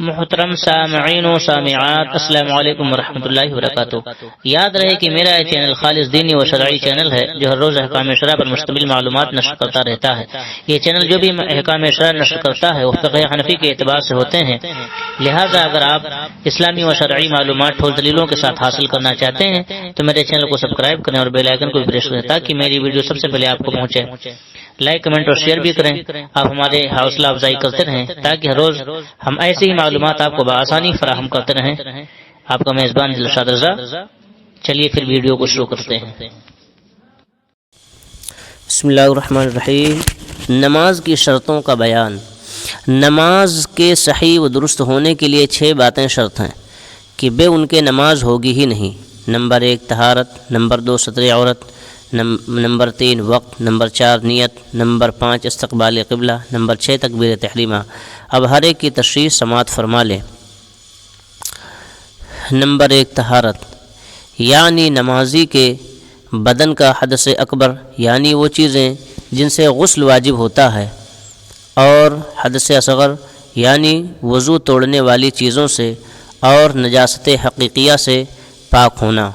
محترم سامعین و سامعات، السلام علیکم ورحمۃ اللہ وبرکاتہ۔ یاد رہے کہ میرا یہ چینل خالص دینی و شرعی چینل ہے جو ہر روز احکام شرع پر مشتمل معلومات نشر کرتا رہتا ہے۔ یہ چینل جو بھی احکام شرع نشر کرتا ہے وہ فقہ حنفی کے اعتبار سے ہوتے ہیں، لہذا اگر آپ اسلامی و شرعی معلومات ٹھول دلیلوں کے ساتھ حاصل کرنا چاہتے ہیں تو میرے چینل کو سبسکرائب کریں اور بیل آئیکن کو بھی پریس کریں تاکہ میری ویڈیو سب سے پہلے آپ کو پہنچے۔ لائک، کمنٹ اور شیئر بھی کریں۔ آپ ہمارے حوصلہ افزائی کرتے رہیں تاکہ ہر روز ہم ایسی ہی معلومات آپ کو بآسانی فراہم کرتے رہیں۔ آپ کا میزبان دلشاد رضا۔ چلیے پھر ویڈیو کو شروع کرتے ہیں۔ بسم اللہ الرحمن الرحیم۔ نماز کی شرطوں کا بیان۔ نماز کے صحیح و درست ہونے کے لیے 6 باتیں شرط ہیں کہ بے ان کے نماز ہوگی ہی نہیں۔ نمبر 1 طہارت، نمبر 2 ستر عورت، نمبر 3 وقت، نمبر 4 نیت، نمبر 5 استقبال قبلہ، نمبر 6 تکبیر تحریمہ۔ اب ہر ایک کی تشریح سماعت فرما لیں۔ نمبر 1 طہارت، یعنی نمازی کے بدن کا حدث اکبر یعنی وہ چیزیں جن سے غسل واجب ہوتا ہے، اور حدث اصغر یعنی وضو توڑنے والی چیزوں سے اور نجاست حقیقیہ سے پاک ہونا،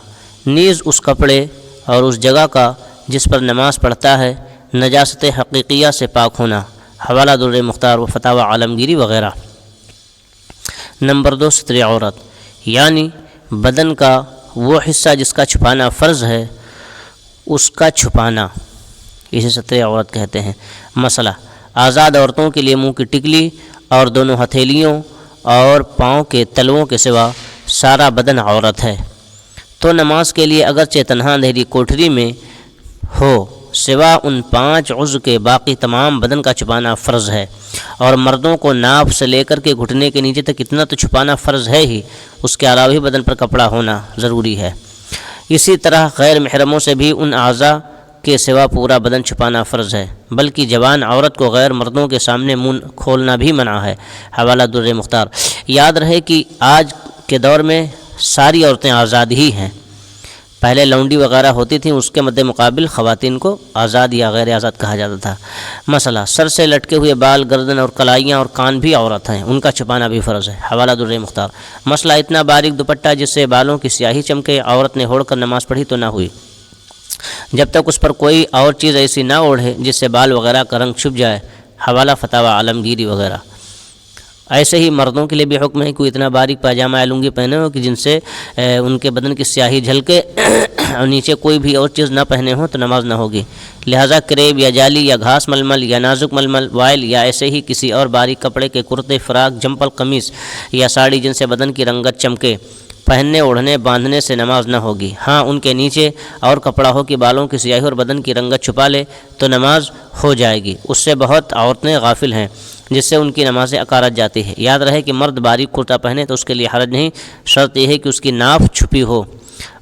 نیز اس کپڑے اور اس جگہ کا جس پر نماز پڑھتا ہے نجاست حقیقیہ سے پاک ہونا۔ حوالہ در مختار و فتاوی عالمگیری وغیرہ۔ نمبر 2 ستر عورت، یعنی بدن کا وہ حصہ جس کا چھپانا فرض ہے اس کا چھپانا، اسے ستر عورت کہتے ہیں۔ مسئلہ، آزاد عورتوں کے لیے منہ کی ٹکلی اور دونوں ہتھیلیوں اور پاؤں کے تلووں کے سوا سارا بدن عورت ہے، تو نماز کے لیے اگرچہ تنہا اندھیری کوٹھری میں ہو سوا ان 5 عضو کے باقی تمام بدن کا چھپانا فرض ہے، اور مردوں کو ناف سے لے کر کے گھٹنے کے نیچے تک اتنا تو چھپانا فرض ہے ہی، اس کے علاوہ بھی بدن پر کپڑا ہونا ضروری ہے۔ اسی طرح غیر محرموں سے بھی ان اعضاء کے سوا پورا بدن چھپانا فرض ہے، بلکہ جوان عورت کو غیر مردوں کے سامنے منہ کھولنا بھی منع ہے۔ حوالہ در مختار۔ یاد رہے کہ آج کے دور میں ساری عورتیں آزاد ہی ہیں۔ پہلے لونڈی وغیرہ ہوتی تھیں، اس کے مد مقابل خواتین کو آزاد یا غیر آزاد کہا جاتا تھا۔ مسئلہ، سر سے لٹکے ہوئے بال، گردن اور کلائیاں اور کان بھی عورت ہیں، ان کا چھپانا بھی فرض ہے۔ حوالہ در مختار۔ مسئلہ، اتنا باریک دوپٹہ جس سے بالوں کی سیاہی چمکے، عورت نے اوڑھ کر نماز پڑھی تو نہ ہوئی جب تک اس پر کوئی اور چیز ایسی نہ اوڑھے جس سے بال وغیرہ کا رنگ چھپ جائے۔ حوالہ فتاوی عالمگیری وغیرہ۔ ایسے ہی مردوں کے لیے بھی حکم ہے کہ کوئی اتنا باریک پاجامہ یا لنگی پہنے ہو کہ جن سے ان کے بدن کی سیاہی جھلکے اور نیچے کوئی بھی اور چیز نہ پہنے ہوں تو نماز نہ ہوگی۔ لہٰذا کریب یا جالی یا گھاس ململ یا نازک ململ وائل یا ایسے ہی کسی اور باریک کپڑے کے کرتے، فراق، جمپل، قمیص یا ساڑی جن سے بدن کی رنگت چمکے، پہننے، اوڑھنے، باندھنے سے نماز نہ ہوگی۔ ہاں، ان کے نیچے اور کپڑا ہو کہ بالوں کی سیاہی اور بدن کی رنگت چھپا لے تو نماز ہو جائے گی۔ اس سے بہت عورتیں غافل ہیں جس سے ان کی نمازیں اکارت جاتی ہے۔ یاد رہے کہ مرد باریک کرتا پہنے تو اس کے لیے حرج نہیں، شرط یہ ہے کہ اس کی ناف چھپی ہو۔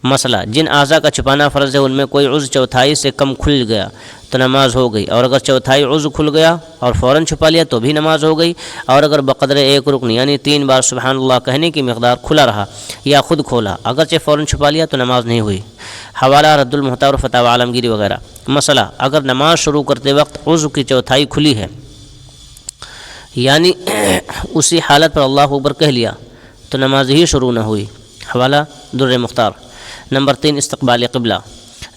مسئلہ، جن اعضاء کا چھپانا فرض ہے ان میں کوئی عضو چوتھائی سے کم کھل گیا تو نماز ہو گئی، اور اگر چوتھائی عضو کھل گیا اور فوراً چھپا لیا تو بھی نماز ہو گئی، اور اگر بقدر 1 رکن یعنی 3 بار سبحان اللہ کہنے کی مقدار کھلا رہا یا خود کھولا اگرچہ فوراً چھپا لیا تو نماز نہیں ہوئی۔ حوالہ رد المحتار و فتاوی عالمگیری وغیرہ۔ مسئلہ، اگر نماز شروع کرتے وقت عضو کی چوتھائی کھلی ہے یعنی اسی حالت پر اللہ اکبر کہہ لیا تو نماز ہی شروع نہ ہوئی۔ حوالہ در مختار۔ نمبر 3 استقبال قبلہ۔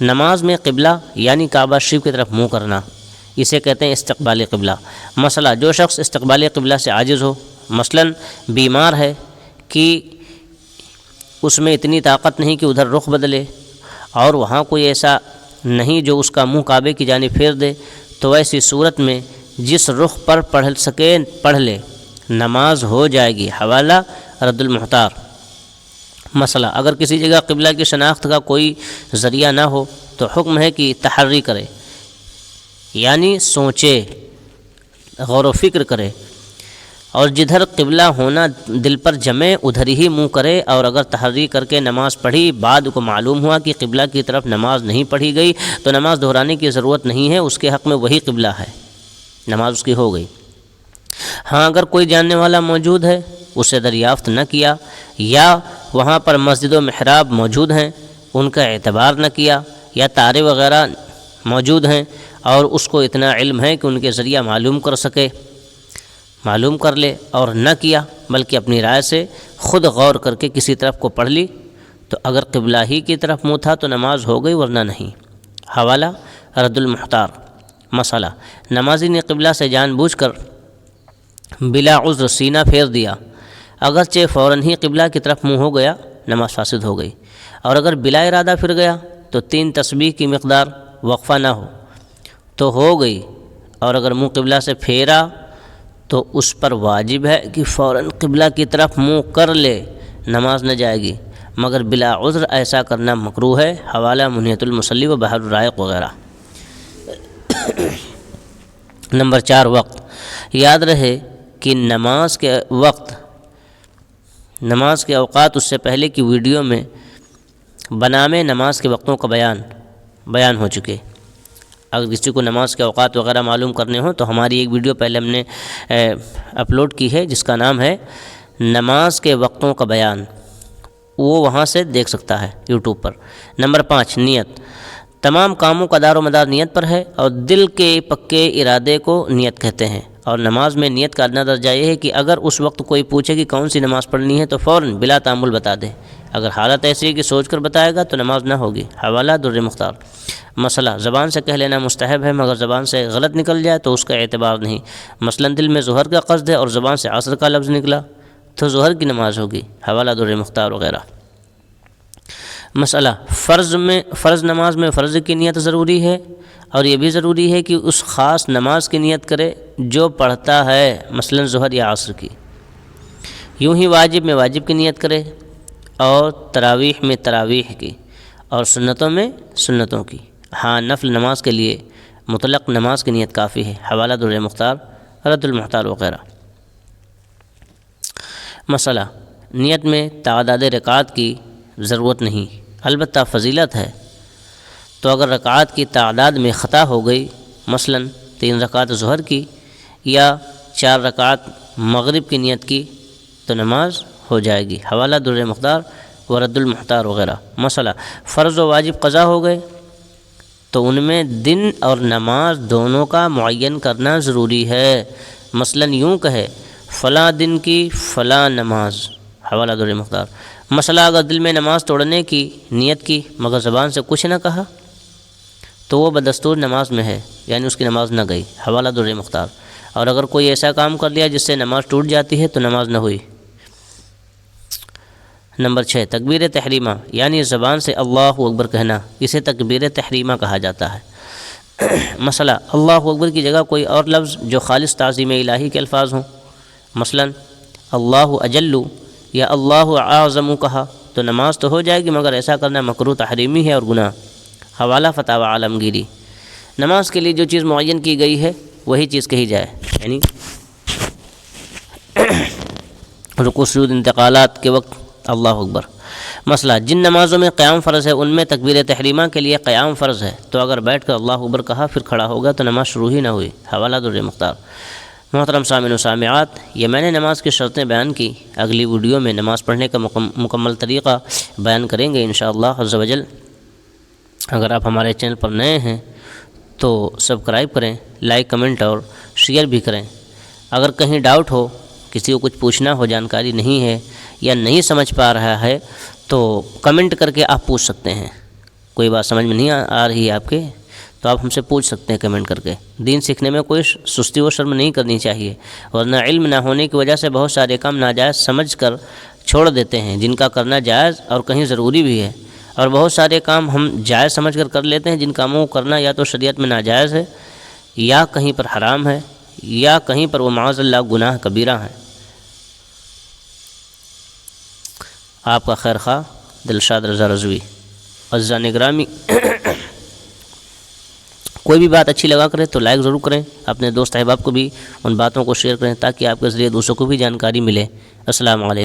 نماز میں قبلہ یعنی کعبہ شریف کی طرف منہ کرنا، اسے کہتے ہیں استقبال قبلہ۔ مسئلہ، جو شخص استقبال قبلہ سے عاجز ہو، مثلاً بیمار ہے کہ اس میں اتنی طاقت نہیں کہ ادھر رخ بدلے، اور وہاں کوئی ایسا نہیں جو اس کا منہ کعبے کی جانب پھیر دے، تو ایسی صورت میں جس رخ پر پڑھ سکے پڑھ لے، نماز ہو جائے گی۔ حوالہ رد المحتار۔ مسئلہ، اگر کسی جگہ قبلہ کی شناخت کا کوئی ذریعہ نہ ہو تو حکم ہے کہ تحری کرے، یعنی سوچے، غور و فکر کرے، اور جدھر قبلہ ہونا دل پر جمے ادھر ہی منہ کرے، اور اگر تحری کر کے نماز پڑھی بعد کو معلوم ہوا کہ قبلہ کی طرف نماز نہیں پڑھی گئی تو نماز دہرانے کی ضرورت نہیں ہے، اس کے حق میں وہی قبلہ ہے، نماز اس کی ہو گئی۔ ہاں، اگر کوئی جاننے والا موجود ہے، اسے دریافت نہ کیا، یا وہاں پر مسجد و محراب موجود ہیں ان کا اعتبار نہ کیا، یا تارے وغیرہ موجود ہیں اور اس کو اتنا علم ہے کہ ان کے ذریعہ معلوم کر سکے، معلوم کر لے اور نہ کیا بلکہ اپنی رائے سے خود غور کر کے کسی طرف کو پڑھ لی تو اگر قبلہ ہی کی طرف منہ تھا تو نماز ہو گئی ورنہ نہیں۔ حوالہ رد المختار۔ مسئلہ، نمازی نے قبلہ سے جان بوجھ کر بلا عذر سینہ پھیر دیا، اگرچہ فوراً ہی قبلہ کی طرف منہ ہو گیا، نماز فاسد ہو گئی، اور اگر بلا ارادہ پھر گیا تو 3 تسبیح کی مقدار وقفہ نہ ہو تو ہو گئی، اور اگر منہ قبلہ سے پھیرا تو اس پر واجب ہے کہ فوراً قبلہ کی طرف منہ کر لے، نماز نہ جائے گی، مگر بلا عذر ایسا کرنا مکروہ ہے۔ حوالہ منیۃ المصلی و بحر الرائق وغیرہ۔ نمبر 4، وقت۔ یاد رہے کہ نماز کے اوقات اس سے پہلے کی ویڈیو میں بنامے نماز کے وقتوں کا بیان ہو چکے۔ اگر کسی کو نماز کے اوقات وغیرہ معلوم کرنے ہوں تو ہماری ایک ویڈیو پہلے ہم نے اپلوڈ کی ہے جس کا نام ہے نماز کے وقتوں کا بیان، وہ وہاں سے دیکھ سکتا ہے یوٹیوب پر۔ نمبر 5، نیت۔ تمام کاموں کا دار و مدار نیت پر ہے، اور دل کے پکے ارادے کو نیت کہتے ہیں، اور نماز میں نیت کا ادنا درجہ یہ ہے کہ اگر اس وقت کوئی پوچھے کہ کون سی نماز پڑھنی ہے تو فوراً بلا تامل بتا دے، اگر حالت ایسی ہے کہ سوچ کر بتائے گا تو نماز نہ ہوگی۔ حوالہ در مختار۔ مسئلہ، زبان سے کہہ لینا مستحب ہے، مگر زبان سے غلط نکل جائے تو اس کا اعتبار نہیں، مثلاً دل میں ظہر کا قصد ہے اور زبان سے عصر کا لفظ نکلا تو ظہر کی نماز ہوگی۔ حوالہ در مختار وغیرہ۔ مسئلہ، فرض نماز میں فرض کی نیت ضروری ہے، اور یہ بھی ضروری ہے کہ اس خاص نماز کی نیت کرے جو پڑھتا ہے، مثلاً ظہر یا عصر کی۔ یوں ہی واجب میں واجب کی نیت کرے، اور تراویح میں تراویح کی، اور سنتوں میں سنتوں کی۔ ہاں، نفل نماز کے لیے مطلق نماز کی نیت کافی ہے۔ حوالہ در مختار، رد المختار وغیرہ۔ مسئلہ، نیت میں تعداد رکعات کی ضرورت نہیں، البتہ فضیلت ہے، تو اگر رکعات کی تعداد میں خطا ہو گئی، مثلاً 3 رکعات ظہر کی یا 4 رکعات مغرب کی نیت کی تو نماز ہو جائے گی۔ حوالہ در مختار و رد المختار وغیرہ۔ مسئلہ، فرض و واجب قضا ہو گئے تو ان میں دن اور نماز دونوں کا معین کرنا ضروری ہے، مثلاً یوں کہے فلاں دن کی فلاں نماز۔ حوالہ در مختار۔ مسئلہ، اگر دل میں نماز توڑنے کی نیت کی مگر زبان سے کچھ نہ کہا تو وہ بدستور نماز میں ہے، یعنی اس کی نماز نہ گئی۔ حوالہ در مختار۔ اور اگر کوئی ایسا کام کر لیا جس سے نماز ٹوٹ جاتی ہے تو نماز نہ ہوئی۔ نمبر 6، تکبیر تحریمہ، یعنی زبان سے اللہ اکبر کہنا، اسے تکبیر تحریمہ کہا جاتا ہے۔ مسئلہ، اللہ اکبر کی جگہ کوئی اور لفظ جو خالص تعظیم الہی کے الفاظ ہوں، مثلاً اللہ اجل یا اللہ اعظم کہا تو نماز تو ہو جائے گی، مگر ایسا کرنا مکروہ تحریمی ہے اور گناہ۔ حوالہ فتاوی عالمگیری۔ نماز کے لیے جو چیز معین کی گئی ہے وہی چیز کہی جائے، یعنی رکوع سجود انتقالات کے وقت اللہ اکبر۔ مسئلہ، جن نمازوں میں قیام فرض ہے ان میں تکبیر تحریمہ کے لیے قیام فرض ہے، تو اگر بیٹھ کر اللہ اکبر کہا پھر کھڑا ہوگا تو نماز شروع ہی نہ ہوئی۔ حوالہ در مختار۔ محترم سامعین و سامعات، یہ میں نے نماز کی شرطیں بیان کی، اگلی ویڈیو میں نماز پڑھنے کا مکمل طریقہ بیان کریں گے انشاءاللہ عز و جل۔ اگر آپ ہمارے چینل پر نئے ہیں تو سبسکرائب کریں، لائک، کمنٹ اور شیئر بھی کریں۔ اگر کہیں ڈاؤٹ ہو، کسی کو کچھ پوچھنا ہو، جانکاری نہیں ہے یا نہیں سمجھ پا رہا ہے تو کمنٹ کر کے آپ پوچھ سکتے ہیں۔ کوئی بات سمجھ میں نہیں آ رہی ہے آپ کے تو آپ ہم سے پوچھ سکتے ہیں کمنٹ کر کے۔ دین سیکھنے میں کوئی سستی و شرم نہیں کرنی چاہیے، ورنہ علم نہ ہونے کی وجہ سے بہت سارے کام ناجائز سمجھ کر چھوڑ دیتے ہیں، جن کا کرنا جائز اور کہیں ضروری بھی ہے، اور بہت سارے کام ہم جائز سمجھ کر لیتے ہیں جن کاموں کو کرنا یا تو شریعت میں ناجائز ہے یا کہیں پر حرام ہے یا کہیں پر وہ معاذ اللہ گناہ کبیرہ ہیں۔ آپ کا خیر خواہ دلشاد رضا رضوی۔ عزیزان گرامی، کوئی بھی بات اچھی لگا کرے تو لائک ضرور کریں، اپنے دوست احباب کو بھی ان باتوں کو شیئر کریں تاکہ آپ کے ذریعے دوسروں کو بھی جانکاری ملے۔ السلام علیکم۔